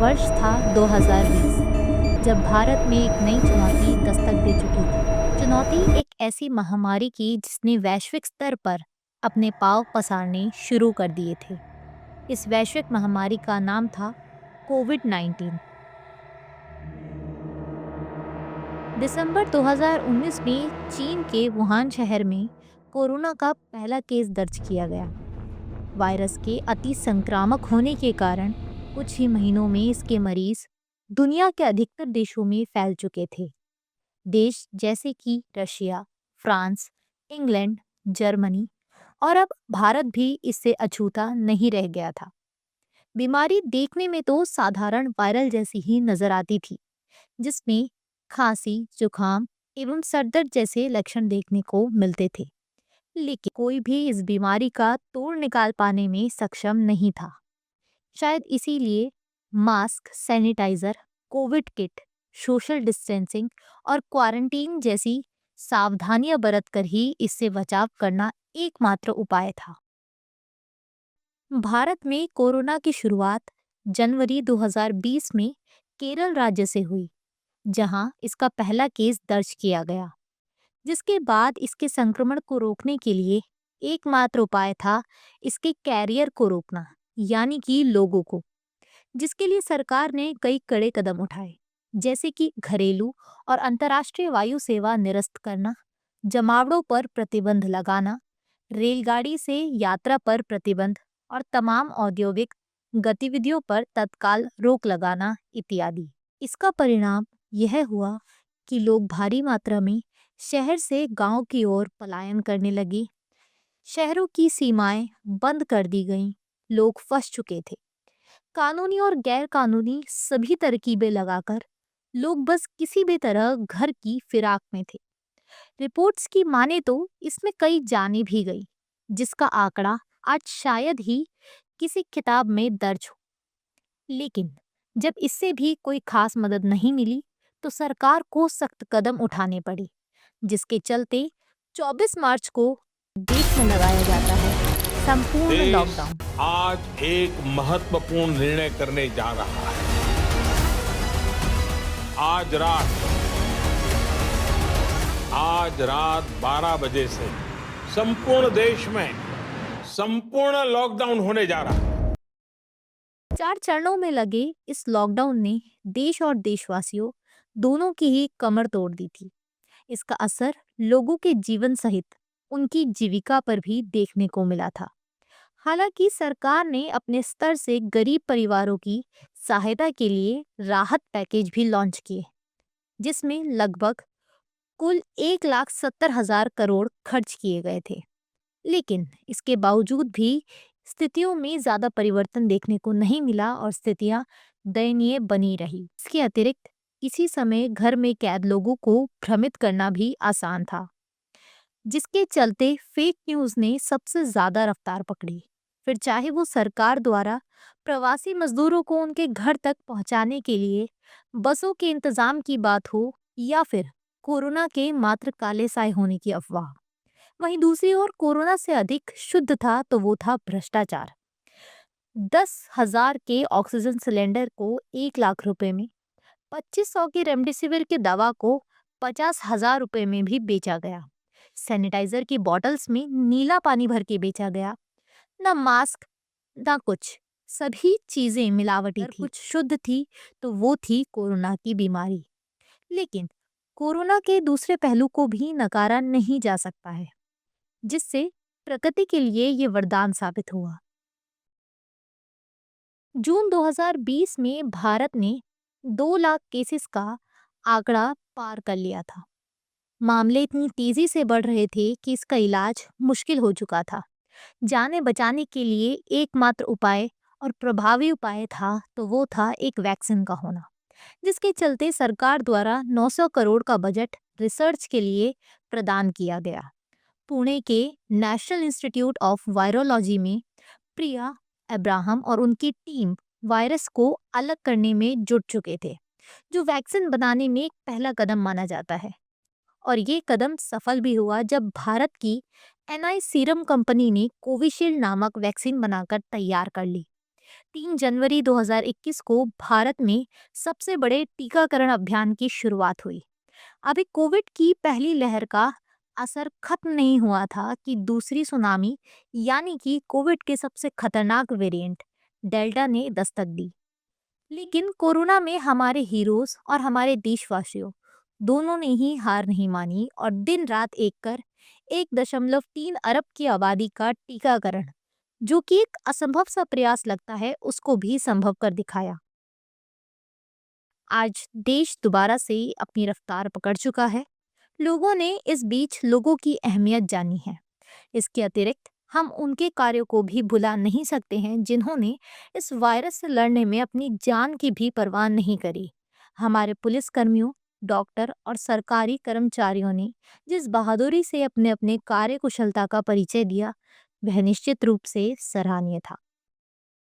वर्ष था 2020, जब भारत में एक नई चुनौती दस्तक दे चुकी थी। चुनौती एक ऐसी महामारी की जिसने वैश्विक स्तर पर अपने पांव पसारने शुरू कर दिए थे। इस वैश्विक महामारी का नाम था कोविड-19। दिसंबर 2019 में चीन के वुहान शहर में कोरोना का पहला केस दर्ज किया गया। वायरस के अति संक्रामक होने के कारण कुछ ही महीनों में इसके मरीज दुनिया के अधिकतर देशों में फैल चुके थे। देश जैसे कि रशिया, फ्रांस, इंग्लैंड, जर्मनी और अब भारत भी इससे अछूता नहीं रह गया था। बीमारी देखने में तो साधारण वायरल जैसी ही नजर आती थी, जिसमें खांसी, जुकाम एवं सरदर्द जैसे लक्षण देखने को मिलते थे। लेकिन कोई भी इस बीमारी का तोड़ निकाल पाने में सक्षम नहीं था। शायद इसीलिए mask, sanitiser, covid kit, social distancing और क्वारंटीन जैसी सावधानियां बरतकर ही इससे बचाव करना एकमात्र उपाय था। भारत में कोरोना की शुरुआत जनवरी 2020 में केरल राज्य से हुई, जहां इसका पहला केस दर्ज किया गया। जिसके बाद इसके संक्रमण को रोकने के लिए एकमात्र उपाय था इसके कैरियर को रोकना, यानी कि लोगों को, जिसके लिए सरकार ने कई कड़े कदम उठाए, जैसे कि घरेलू और अंतर्राष्ट्रीय वायु सेवा निरस्त करना, जमावड़ों पर प्रतिबंध लगाना, रेलगाड़ी से यात्रा पर प्रतिबंध और तमाम औद्योगिक गतिविधियों पर तत्काल रोक लगाना इत्यादि। इसका परिणाम यह हुआ कि लोग भारी मात्रा में शहर से गांव की ओर पलायन करने लगे। शहरों की सीमाएं बंद कर दी गईं। लोग फंस चुके थे। कानूनी और गैर कानूनी सभी तरकीबें लगाकर लोग बस किसी भी तरह घर की फिराक में थे। रिपोर्ट्स की माने तो इसमें कई जानें भी गई, जिसका आंकड़ा आज शायद ही किसी किताब में दर्ज हो। लेकिन जब इससे भी कोई खास मदद नहीं मिली, तो सरकार को सख्त कदम उठाने पड़े, जिसके चलते 24 मार्च को देश में लगाया जाता है संपूर्ण देश लॉकडाउन। आज एक महत्वपूर्ण निर्णय करने जा रहा है। आज रात आज रात 12 बजे से संपूर्ण देश में संपूर्ण लॉकडाउन होने जा रहा है। 4 चरणों में लगे इस लॉकडाउन ने देश और देशवासियों दोनों की ही कमर तोड़ दी थी। इसका असर लोगों के जीवन सहित उनकी जीविका पर भी देखने को मिला था। हालांकि सरकार ने अपने स्तर से गरीब परिवारों की सहायता के लिए राहत पैकेज भी लॉन्च किए, जिसमें लगभग कुल 1,70,000 करोड़ खर्च किए गए थे। लेकिन इसके बावजूद भी स्थितियों में ज्यादा परिवर्तन देखने को नहीं मिला और स्थितियां दयनीय बनी रही। इसके अतिरिक्त इसी समय घर में कैद लोगों को भ्रमित करना भी आसान था, जिसके चलते फेक न्यूज ने सबसे ज्यादा रफ्तार पकड़ी। फिर चाहे वो सरकार द्वारा प्रवासी मजदूरों को उनके घर तक पहुंचाने के लिए बसों के इंतजाम की बात हो, या फिर कोरोना के मात्र काले साए होने की अफवाह। वहीं दूसरी ओर कोरोना से अधिक शुद्ध था तो वो था भ्रष्टाचार। 10,000 के ऑक्सीजन सिलेंडर को 1 लाख रुपए में, 2500 की रेमडेसिविर की दवा को 50,000 रुपए में भी बेचा गया। सैनिटाइजर की बॉटल्स में नीला पानी भर के बेचा गया। न मास्क, न कुछ, सभी चीजें मिलावटी थी। कुछ शुद्ध थी तो वो थी कोरोना की बीमारी। लेकिन कोरोना के दूसरे पहलू को भी नकारा नहीं जा सकता है, जिससे प्रकृति के लिए ये वरदान साबित हुआ। जून 2020 में भारत ने 2 लाख केसेस का आंकड़ा पार कर लिया था। मामले इतनी तेजी से बढ़ रहे थे कि इसका इलाज मुश्किल हो चुका था। जानें बचाने के लिए एकमात्र उपाय और प्रभावी उपाय था तो वो था एक वैक्सीन का होना, जिसके चलते सरकार द्वारा 900 करोड़ का बजट रिसर्च के लिए प्रदान किया गया। पुणे के नेशनल इंस्टीट्यूट ऑफ वायरोलॉजी में प्रिया अब्राहम और उनकी टीम वायरस को अलग करने में जुट चुके थे, जो वैक्सीन बनाने में एक पहला कदम माना जाता है। और ये कदम सफल भी हुआ जब भारत की एनआई सीरम कंपनी ने कोविशील्ड नामक वैक्सीन बनाकर तैयार कर ली। 3 जनवरी 2021 को भारत में सबसे बड़े टीकाकरण अभियान की शुरुआत हुई। अभी कोविड की पहली लहर का असर खत्म नहीं हुआ था कि दूसरी सुनामी यानी कि कोविड के सबसे खतरनाक वेरिएंट डेल्टा ने दस्तक दी। लेकिन कोरोना में हमारे हीरोज और हमारे देशवासियों दोनों ने ही हार नहीं मानी और दिन रात एक कर 1.3 अरब की आबादी का टीकाकरण, जो कि एक असंभव सा प्रयास लगता है, उसको भी संभव कर दिखाया। आज देश दोबारा से अपनी रफ्तार पकड़ चुका है। लोगों ने इस बीच लोगों की अहमियत जानी है। इसके अतिरिक्त हम उनके कार्यों को भी भुला नहीं सकते हैं जिन्होंने इस वायरस से लड़ने में अपनी जान की भी परवाह नहीं करी। हमारे पुलिसकर्मियों, डॉक्टर और सरकारी कर्मचारियों ने जिस बहादुरी से अपने अपने कार्य कुशलता का परिचय दिया, वह निश्चित रूप से सराहनीय था।